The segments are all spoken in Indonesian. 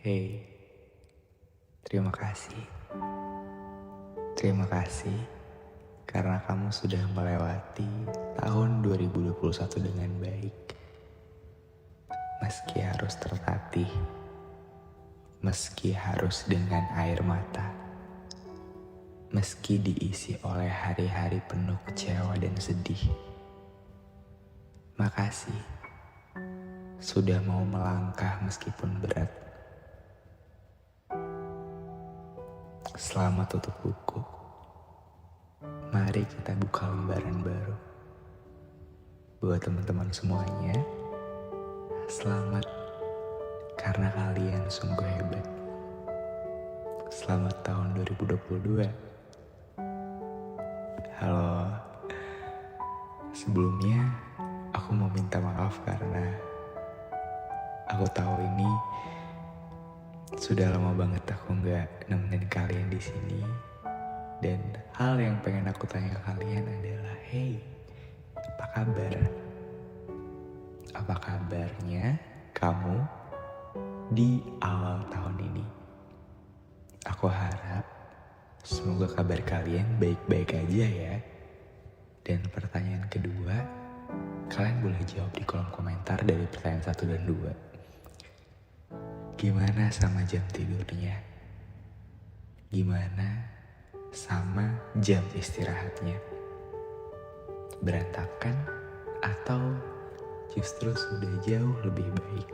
Hey, terima kasih. Terima kasih karena kamu sudah melewati tahun 2021 dengan baik. Meski harus tertatih, meski harus dengan air mata, meski diisi oleh hari-hari penuh kecewa dan sedih. Makasih sudah mau melangkah meskipun berat. Selamat tutup buku. Mari kita buka lembaran baru. Buat teman-teman semuanya, selamat karena kalian sungguh hebat. Selamat tahun 2022. Halo. Sebelumnya, aku mau minta maaf karena aku tahu ini sudah lama banget aku nggak nemenin kalian di sini. Dan hal yang pengen aku tanya ke kalian adalah, hey, apa kabar? Apa kabarnya kamu di awal tahun ini? Aku harap semoga kabar kalian baik-baik aja ya. Dan pertanyaan kedua, kalian boleh jawab di kolom komentar dari pertanyaan 1 dan 2. Gimana sama jam tidurnya? Gimana sama jam istirahatnya? Berantakan atau justru sudah jauh lebih baik?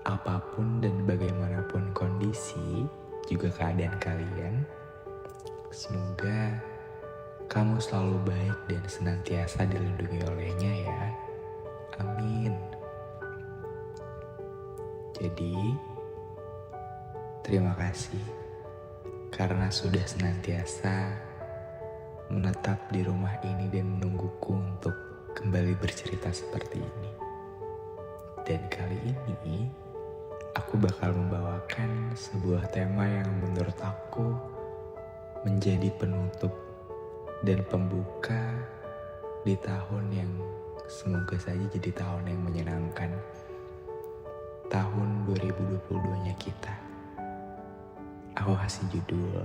Apapun dan bagaimanapun kondisi, juga keadaan kalian, semoga kamu selalu baik dan senantiasa dilindungi olehnya ya. Amin. Jadi, terima kasih karena sudah senantiasa menetap di rumah ini dan menungguku untuk kembali bercerita seperti ini. Dan kali ini, aku bakal membawakan sebuah tema yang menurut aku menjadi penutup dan pembuka di tahun yang semoga saja jadi tahun yang menyenangkan. Tahun 2022-nya kita. Aku kasih judul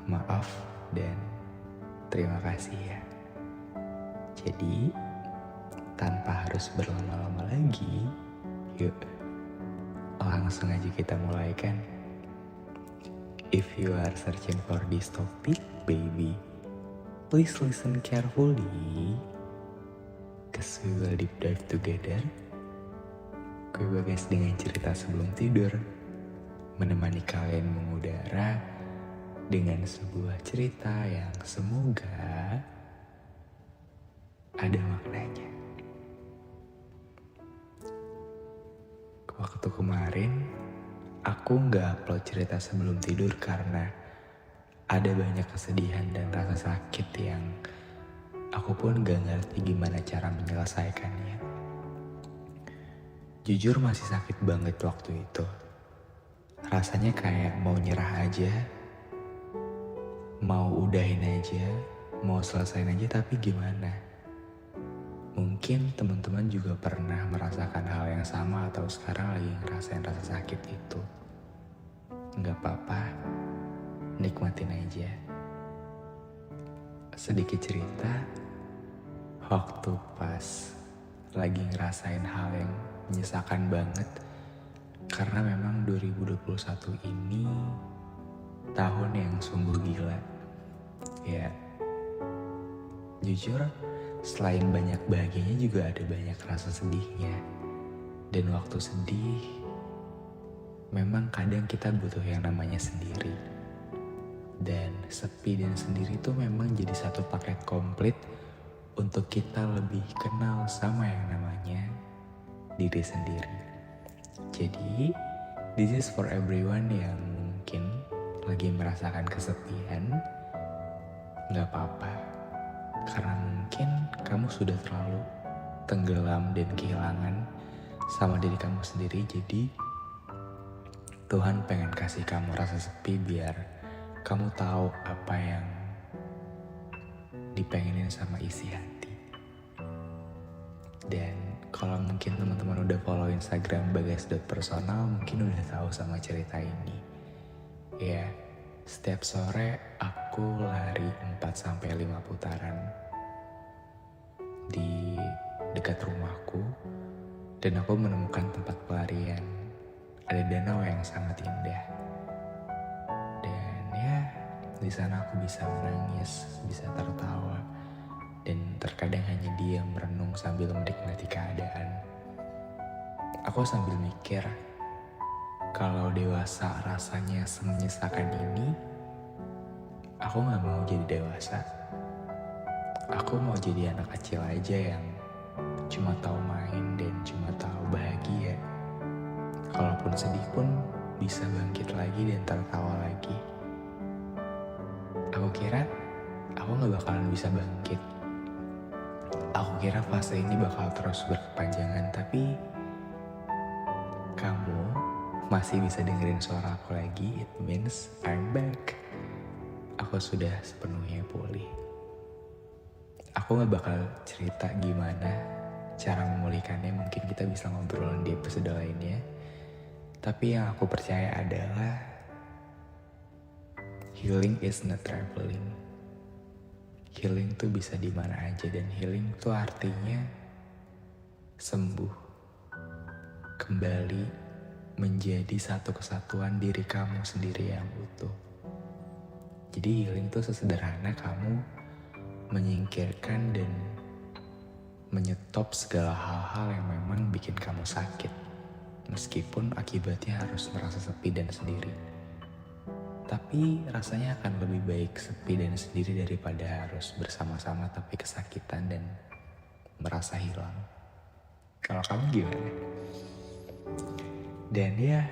Maaf dan Terima Kasih ya. Jadi, tanpa harus berlama-lama lagi, yuk langsung aja kita mulai kan. If you are searching for this topic, baby, please listen carefully, cause we will deep dive together. Gue Bagas dengan cerita sebelum tidur, menemani kalian mengudara dengan sebuah cerita yang semoga ada maknanya. Waktu kemarin, aku gak upload cerita sebelum tidur karena ada banyak kesedihan dan rasa sakit yang aku pun gak ngerti gimana cara menyelesaikannya. Jujur masih sakit banget waktu itu. Rasanya kayak mau nyerah aja, mau udahin aja, mau selesain aja, tapi gimana? Mungkin teman-teman juga pernah merasakan hal yang sama atau sekarang lagi ngerasain rasa sakit itu. Gak apa-apa, nikmatin aja. Sedikit cerita, waktu pas lagi ngerasain hal yang menyesakan banget, karena memang 2021 ini tahun yang sungguh gila. Ya, jujur selain banyak bahagianya juga ada banyak rasa sedihnya. Dan waktu sedih, memang kadang kita butuh yang namanya sendiri. Dan sepi dan sendiri itu memang jadi satu paket komplit untuk kita lebih kenal sama yang namanya diri sendiri. Jadi, this is for everyone yang mungkin lagi merasakan kesepian. Gak apa-apa, karena mungkin kamu sudah terlalu tenggelam dan kehilangan sama diri kamu sendiri. Jadi, Tuhan pengen kasih kamu rasa sepi biar kamu tahu apa yang dipengenin sama isi hati. Dan Kalau mungkin teman-teman udah follow Instagram bagas.personal, mungkin udah tahu sama cerita ini. Ya, setiap sore aku lari 4-5 putaran di dekat rumahku, dan aku menemukan tempat pelarian. Ada danau yang sangat indah. Dan ya, di sana aku bisa menangis, bisa tertawa, dan terkadang hanya diam merenung sambil menikmati keadaan. Aku sambil mikir, kalau dewasa rasanya semenyesakan ini, aku gak mau jadi dewasa. Aku mau jadi anak kecil aja yang cuma tahu main dan cuma tahu bahagia. Kalaupun sedih pun bisa bangkit lagi dan tertawa lagi. Aku kira aku gak bakalan bisa bangkit. Aku kira fase ini bakal terus berkepanjangan, tapi kamu masih bisa dengerin suara aku lagi. It means I'm back. Aku sudah sepenuhnya pulih. Aku gak bakal cerita gimana cara memulihkannya, mungkin kita bisa ngobrol di episode lainnya. Tapi yang aku percaya adalah healing is not traveling. Healing tuh bisa di mana aja, dan healing tuh artinya sembuh, kembali menjadi satu kesatuan diri kamu sendiri yang utuh. Jadi healing tuh sesederhana kamu menyingkirkan dan menyetop segala hal-hal yang memang bikin kamu sakit, meskipun akibatnya harus merasa sepi dan sendiri. Tapi rasanya akan lebih baik sepi dan sendiri daripada harus bersama-sama tapi kesakitan dan merasa hilang. Kalau kamu gimana? Dan ya,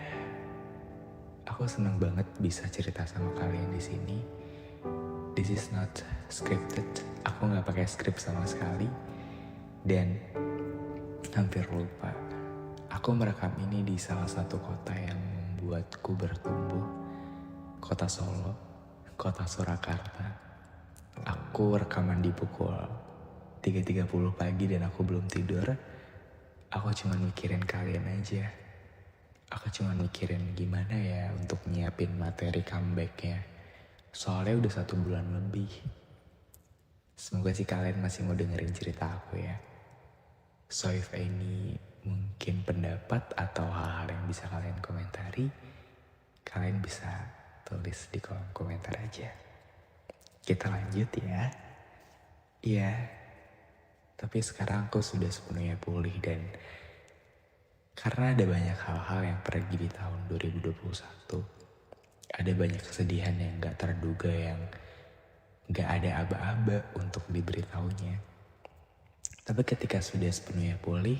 aku senang banget bisa cerita sama kalian di sini. This is not scripted. Aku nggak pakai skrip sama sekali. Dan hampir lupa, aku merekam ini di salah satu kota yang membuatku bertumbuh. Kota Solo, kota Surakarta. Aku rekaman di pukul 3.30 pagi dan aku belum tidur. Aku cuma mikirin kalian aja. Aku cuma mikirin gimana ya untuk nyiapin materi comebacknya. Soalnya udah 1 bulan lebih. Semoga sih kalian masih mau dengerin cerita aku ya. So if any mungkin pendapat atau hal-hal yang bisa kalian komentari, kalian bisa tulis di kolom komentar aja. Kita lanjut ya. Iya, tapi sekarang aku sudah sepenuhnya pulih, dan karena ada banyak hal-hal yang pergi di tahun 2021. Ada banyak kesedihan yang gak terduga, yang gak ada aba-aba untuk diberitahunya. Tapi ketika sudah sepenuhnya pulih,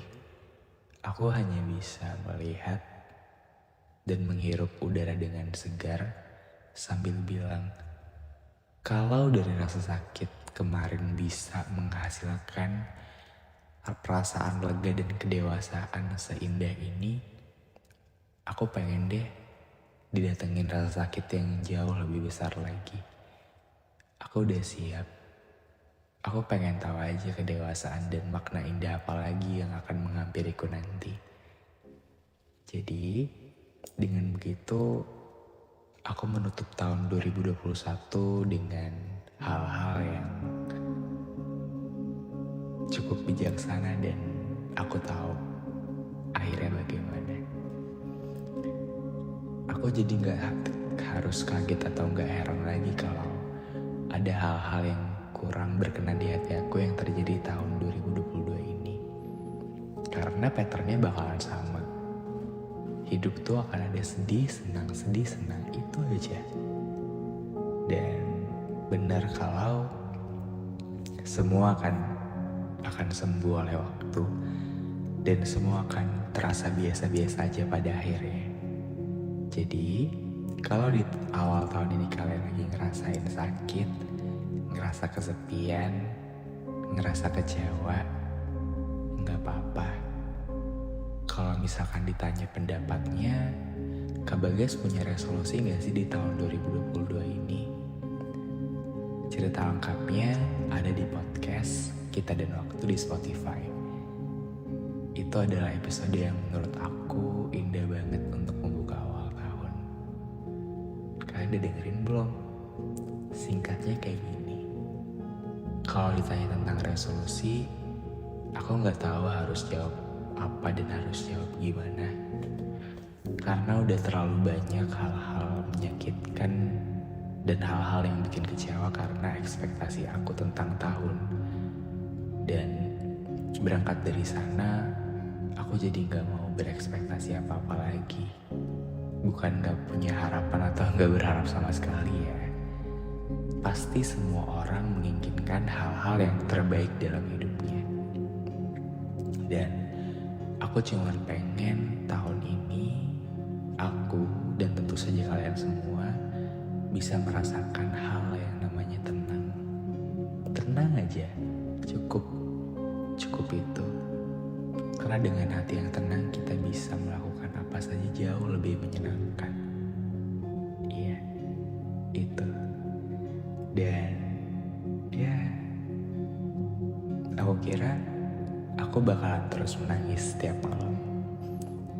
aku hanya bisa melihat dan menghirup udara dengan segar sambil bilang, kalau dari rasa sakit kemarin bisa menghasilkan perasaan lega dan kedewasaan seindah ini, aku pengen deh didatengin rasa sakit yang jauh lebih besar lagi. Aku udah siap. Aku pengen tahu aja kedewasaan dan makna indah apa lagi yang akan menghampiriku nanti. Jadi, dengan begitu, aku menutup tahun 2021 dengan hal-hal yang cukup bijaksana, dan aku tahu akhirnya bagaimana. Aku jadi gak harus kaget atau gak heran lagi kalau ada hal-hal yang kurang berkenan di hati aku yang terjadi tahun 2022 ini. Karena patternnya bakalan sama. Hidup tuh akan ada sedih, senang, itu aja. Dan benar kalau semua akan sembuh oleh waktu, dan semua akan terasa biasa-biasa aja pada akhirnya. Jadi, kalau di awal tahun ini kalian lagi ngerasain sakit, ngerasa kesepian, ngerasa kecewa, nggak apa-apa. Kalau misalkan ditanya pendapatnya, Kak Bagas punya resolusi gak sih di tahun 2022 ini? Cerita lengkapnya ada di podcast Kita dan Waktu di Spotify. itu adalah episode yang menurut aku indah banget untuk membuka awal tahun. Kalian udah dengerin belum? Singkatnya kayak gini. Kalau ditanya tentang resolusi, aku nggak tahu harus jawab apa dan harus jawab gimana. Karena udah terlalu banyak hal-hal menyakitkan dan hal-hal yang bikin kecewa karena ekspektasi aku tentang tahun. Dan berangkat dari sana, aku jadi gak mau berekspektasi apa-apa lagi. Bukan gak punya harapan atau gak berharap sama sekali ya. Pasti semua orang menginginkan hal-hal yang terbaik dalam hidupnya. Dan aku cuma pengen tahun ini, aku dan tentu saja kalian semua bisa merasakan hal yang namanya tenang. Tenang aja, cukup itu. Karena dengan hati yang tenang kita bisa melakukan apa saja jauh lebih menyenangkan. Iya, itu. Dan ya, aku kira aku bakalan terus menangis setiap malam.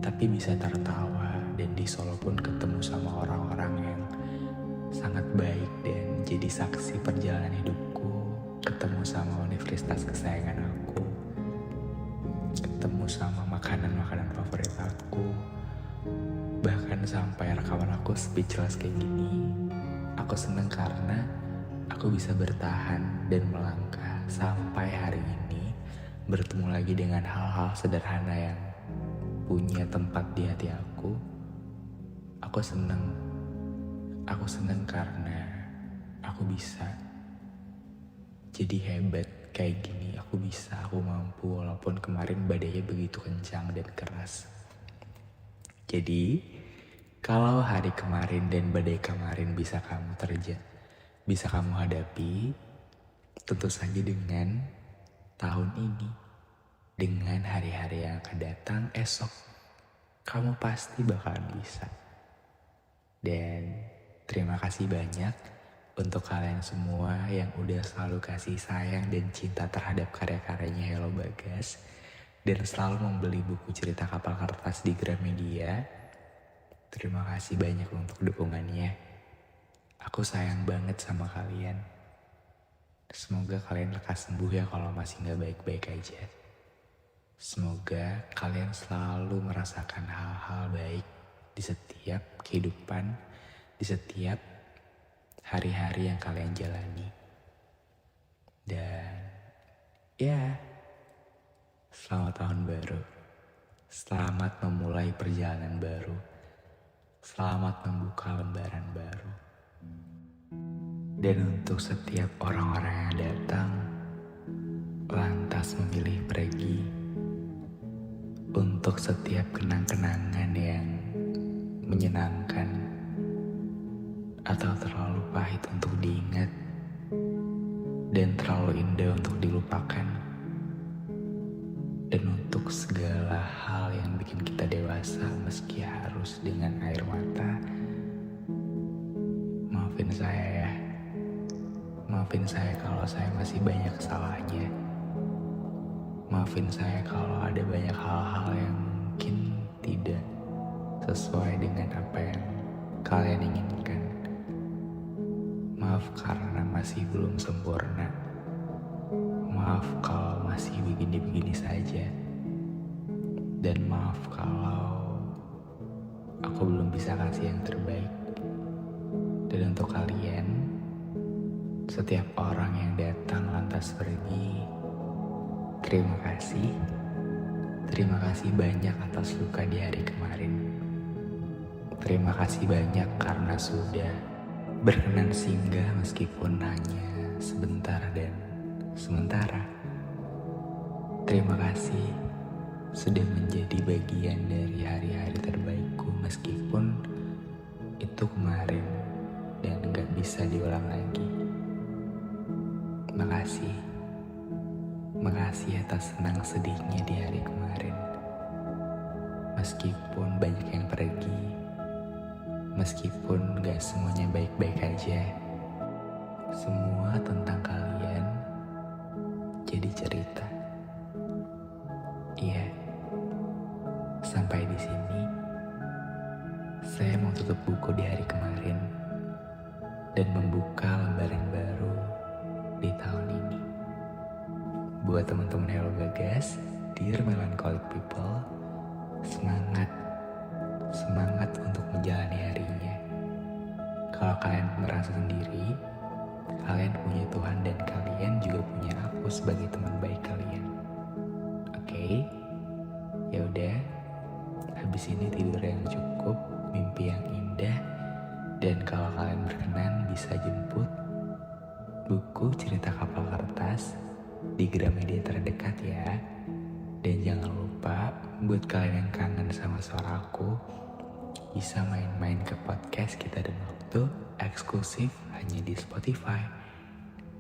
Tapi bisa tertawa dan di Solo pun ketemu sama orang-orang yang sangat baik dan jadi saksi perjalanan hidupku, ketemu sama universitas kesayangan aku, ketemu sama makanan-makanan favorit aku, bahkan sampai rekaman aku speechless kayak gini. Aku seneng karena aku bisa bertahan dan melangkah sampai hari ini, bertemu lagi dengan hal-hal sederhana yang punya tempat di hati aku. Aku seneng karena aku bisa jadi hebat kayak gini. Aku mampu walaupun kemarin badainya begitu kencang dan keras. Jadi kalau hari kemarin dan badai kemarin bisa kamu hadapi, tentu saja dengan tahun ini, dengan hari-hari yang akan datang esok, kamu pasti bakalan bisa. Dan terima kasih banyak untuk kalian semua yang udah selalu kasih sayang dan cinta terhadap karya-karyanya Hello Bagas, dan selalu membeli buku cerita kapal kertas di Gramedia. Terima kasih banyak untuk dukungannya. Aku sayang banget sama kalian. Semoga kalian lekas sembuh ya kalau masih gak baik-baik aja. Semoga kalian selalu merasakan hal-hal baik di setiap kehidupan, di setiap hari-hari yang kalian jalani. Dan ya, selamat tahun baru. Selamat memulai perjalanan baru. Selamat membuka lembaran baru. Dan untuk setiap orang-orang yang datang, lantas memilih pergi, untuk setiap kenang-kenangan yang menyenangkan atau terlalu pahit untuk diingat dan terlalu indah untuk dilupakan, dan untuk segala hal yang bikin kita dewasa meski harus dengan air mata, maafin saya ya. Maafin saya kalau saya masih banyak salahnya. Maafin saya kalau ada banyak hal-hal yang mungkin tidak sesuai dengan apa yang kalian inginkan. Maaf karena masih belum sempurna. Maaf kalau masih begini-begini saja. Dan maaf kalau aku belum bisa kasih yang terbaik. Dan untuk kalian, setiap orang yang datang lantas pergi, terima kasih. Terima kasih banyak atas luka di hari kemarin. Terima kasih banyak karena sudah berkenan singgah meskipun hanya sebentar dan sementara. Terima kasih sudah menjadi bagian dari hari-hari terbaikku meskipun itu kemarin dan gak bisa diulang lagi. Makasih. Makasih atas senang sedihnya di hari kemarin. Meskipun banyak yang pergi, meskipun gak semuanya baik-baik aja, semua tentang kalian jadi cerita. Iya, Sampai di sini, saya mau tutup buku di hari kemarin dan membuka lembaran baru di tahun ini. Buat teman-teman Hello Bagas, dear melancholic people, semangat untuk menjalani harinya. Kalau kalian merasa sendiri, kalian punya Tuhan dan kalian juga punya aku sebagai teman baik kalian. Oke? Ya udah, habis ini tidur yang cukup, mimpi yang indah, dan kalau kalian berkenan bisa jemput buku cerita kapal kertas di Gramedia terdekat ya. Dan jangan lupa buat kalian yang kangen sama suara aku, bisa main-main ke podcast Kita dan Waktu eksklusif hanya di Spotify.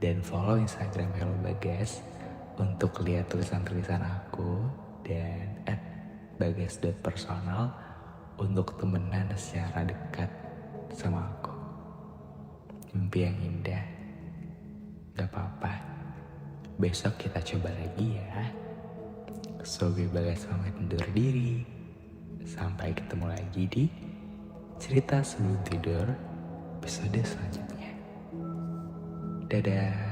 Dan follow Instagram Hello Bagas untuk lihat tulisan-tulisan aku, dan @bagas.personal untuk temenan secara dekat sama aku. Mimpi yang indah. Gak apa-apa, besok kita coba lagi ya. So gue Bagas pamit undur diri. Sampai ketemu lagi di cerita sebelum tidur episode selanjutnya. Dadah.